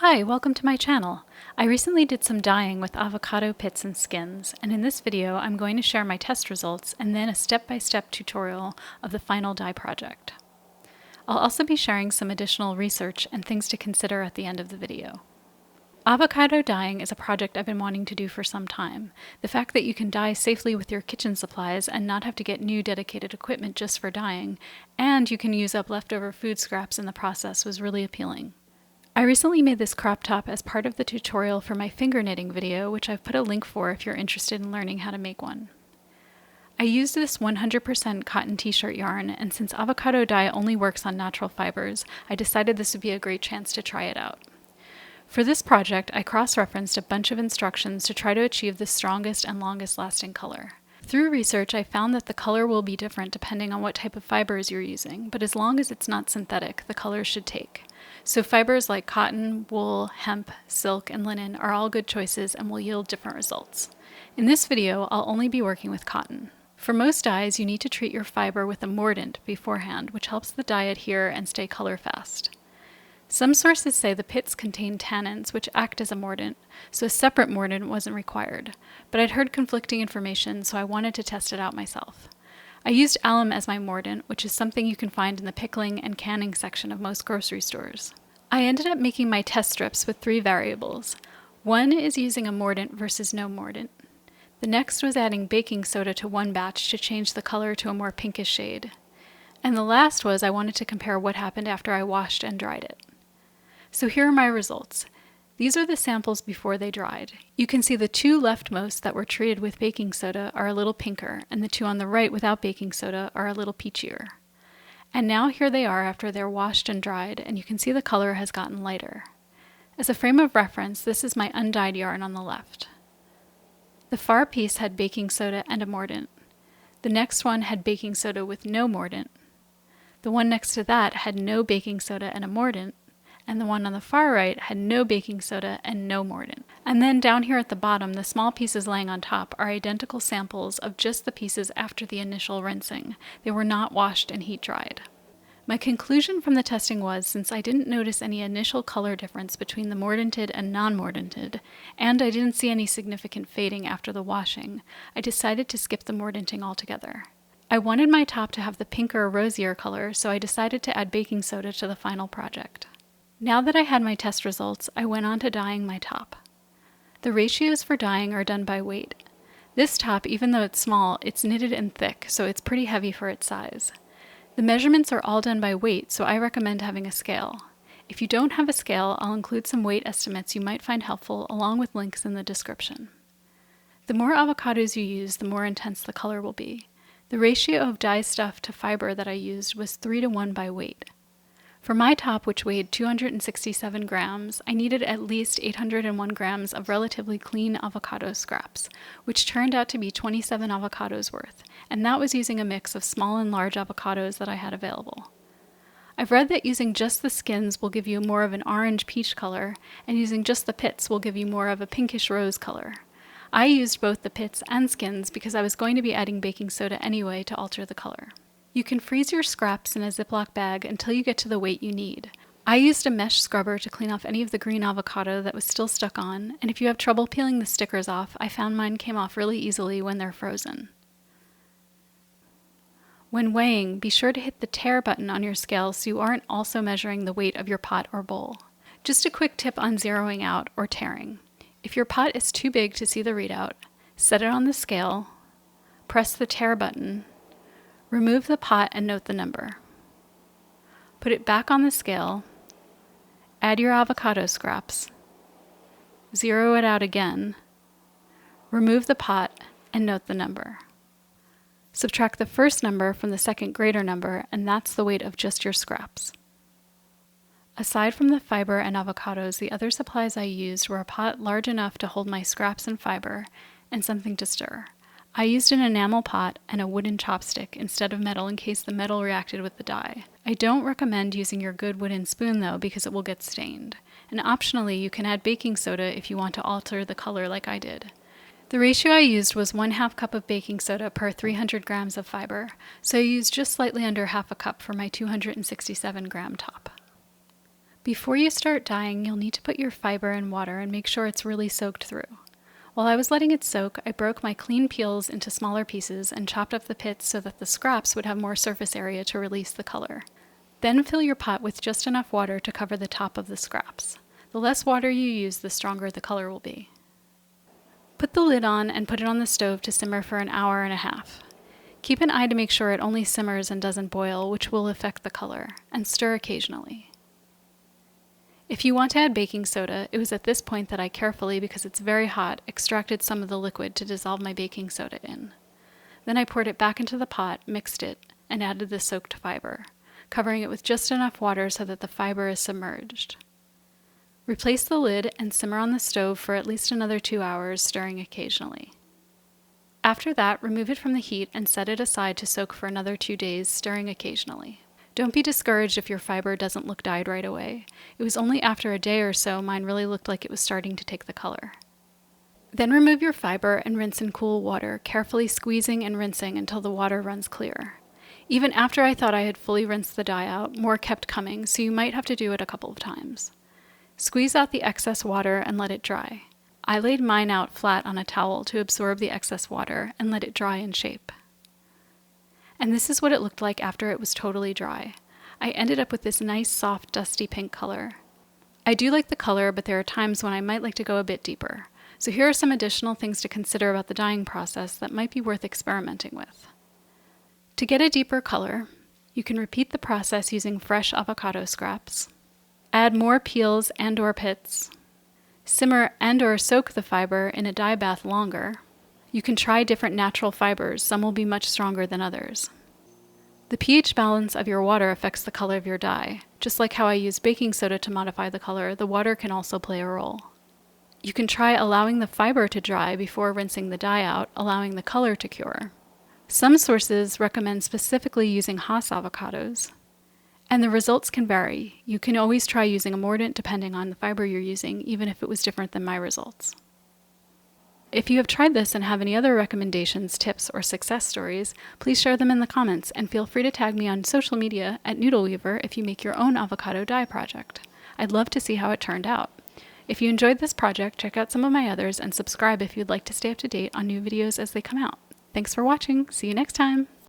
Hi, welcome to my channel. I recently did some dyeing with avocado pits and skins, and in this video I'm going to share my test results and then a step-by-step tutorial of the final dye project. I'll also be sharing some additional research and things to consider at the end of the video. Avocado dyeing is a project I've been wanting to do for some time. The fact that you can dye safely with your kitchen supplies and not have to get new dedicated equipment just for dyeing, and you can use up leftover food scraps in the process was really appealing. I recently made this crop top as part of the tutorial for my finger knitting video, which I've put a link for if you're interested in learning how to make one. I used this 100% cotton t-shirt yarn, and since avocado dye only works on natural fibers, I decided this would be a great chance to try it out. For this project, I cross-referenced a bunch of instructions to try to achieve the strongest and longest lasting color. Through research, I found that the color will be different depending on what type of fibers you're using, but as long as it's not synthetic, the color should take. So fibers like cotton, wool, hemp, silk, and linen are all good choices and will yield different results. In this video, I'll only be working with cotton. For most dyes, you need to treat your fiber with a mordant beforehand, which helps the dye adhere and stay color fast. Some sources say the pits contain tannins, which act as a mordant, so a separate mordant wasn't required. But I'd heard conflicting information, so I wanted to test it out myself. I used alum as my mordant, which is something you can find in the pickling and canning section of most grocery stores. I ended up making my test strips with 3 variables. One is using a mordant versus no mordant. The next was adding baking soda to one batch to change the color to a more pinkish shade. And the last was I wanted to compare what happened after I washed and dried it. So here are my results. These are the samples before they dried. You can see the 2 leftmost that were treated with baking soda are a little pinker, and the 2 on the right without baking soda are a little peachier. And now here they are after they're washed and dried, and you can see the color has gotten lighter. As a frame of reference, this is my undyed yarn on the left. The far piece had baking soda and a mordant. The next one had baking soda with no mordant. The one next to that had no baking soda and a mordant. And the one on the far right had no baking soda and no mordant. And then down here at the bottom, the small pieces laying on top are identical samples of just the pieces after the initial rinsing. They were not washed and heat dried. My conclusion from the testing was, since I didn't notice any initial color difference between the mordanted and non-mordanted, and I didn't see any significant fading after the washing, I decided to skip the mordanting altogether. I wanted my top to have the pinker, rosier color, so I decided to add baking soda to the final project. Now that I had my test results, I went on to dyeing my top. The ratios for dyeing are done by weight. This top, even though it's small, it's knitted and thick, so it's pretty heavy for its size. The measurements are all done by weight, so I recommend having a scale. If you don't have a scale, I'll include some weight estimates you might find helpful along with links in the description. The more avocados you use, the more intense the color will be. The ratio of dye stuff to fiber that I used was 3:1 by weight. For my top, which weighed 267 grams, I needed at least 801 grams of relatively clean avocado scraps, which turned out to be 27 avocados worth, and that was using a mix of small and large avocados that I had available. I've read that using just the skins will give you more of an orange-peach color, and using just the pits will give you more of a pinkish rose color. I used both the pits and skins because I was going to be adding baking soda anyway to alter the color. You can freeze your scraps in a Ziploc bag until you get to the weight you need. I used a mesh scrubber to clean off any of the green avocado that was still stuck on, and if you have trouble peeling the stickers off, I found mine came off really easily when they're frozen. When weighing, be sure to hit the tare button on your scale so you aren't also measuring the weight of your pot or bowl. Just a quick tip on zeroing out or taring. If your pot is too big to see the readout, set it on the scale, press the tare button, remove the pot and note the number. Put it back on the scale, add your avocado scraps, zero it out again, remove the pot and note the number. Subtract the first number from the second greater number, and that's the weight of just your scraps. Aside from the fiber and avocados, the other supplies I used were a pot large enough to hold my scraps and fiber, and something to stir. I used an enamel pot and a wooden chopstick instead of metal in case the metal reacted with the dye. I don't recommend using your good wooden spoon though because it will get stained. And optionally, you can add baking soda if you want to alter the color like I did. The ratio I used was 1/2 cup of baking soda per 300 grams of fiber, so I used just slightly under half a cup for my 267 gram top. Before you start dyeing, you'll need to put your fiber in water and make sure it's really soaked through. While I was letting it soak, I broke my clean peels into smaller pieces and chopped up the pits so that the scraps would have more surface area to release the color. Then fill your pot with just enough water to cover the top of the scraps. The less water you use, the stronger the color will be. Put the lid on and put it on the stove to simmer for an hour and a half. Keep an eye to make sure it only simmers and doesn't boil, which will affect the color, and stir occasionally. If you want to add baking soda, it was at this point that I carefully, because it's very hot, extracted some of the liquid to dissolve my baking soda in. Then I poured it back into the pot, mixed it, and added the soaked fiber, covering it with just enough water so that the fiber is submerged. Replace the lid and simmer on the stove for at least another 2 hours, stirring occasionally. After that, remove it from the heat and set it aside to soak for another 2 days, stirring occasionally. Don't be discouraged if your fiber doesn't look dyed right away. It was only after a day or so mine really looked like it was starting to take the color. Then remove your fiber and rinse in cool water, carefully squeezing and rinsing until the water runs clear. Even after I thought I had fully rinsed the dye out, more kept coming, so you might have to do it a couple of times. Squeeze out the excess water and let it dry. I laid mine out flat on a towel to absorb the excess water and let it dry in shape. And this is what it looked like after it was totally dry. I ended up with this nice, soft, dusty pink color. I do like the color, but there are times when I might like to go a bit deeper. So here are some additional things to consider about the dyeing process that might be worth experimenting with. To get a deeper color, you can repeat the process using fresh avocado scraps. Add more peels and/or pits. Simmer and/or soak the fiber in a dye bath longer. You can try different natural fibers, some will be much stronger than others. The pH balance of your water affects the color of your dye. Just like how I use baking soda to modify the color, the water can also play a role. You can try allowing the fiber to dry before rinsing the dye out, allowing the color to cure. Some sources recommend specifically using Hass avocados, and the results can vary. You can always try using a Mordant depending on the fiber you're using, even if it was different than my results. If you have tried this and have any other recommendations, tips, or success stories, please share them in the comments and feel free to tag me on social media at Noodleweaver if you make your own avocado dye project. I'd love to see how it turned out. If you enjoyed this project, check out some of my others and subscribe if you'd like to stay up to date on new videos as they come out. Thanks for watching. See you next time.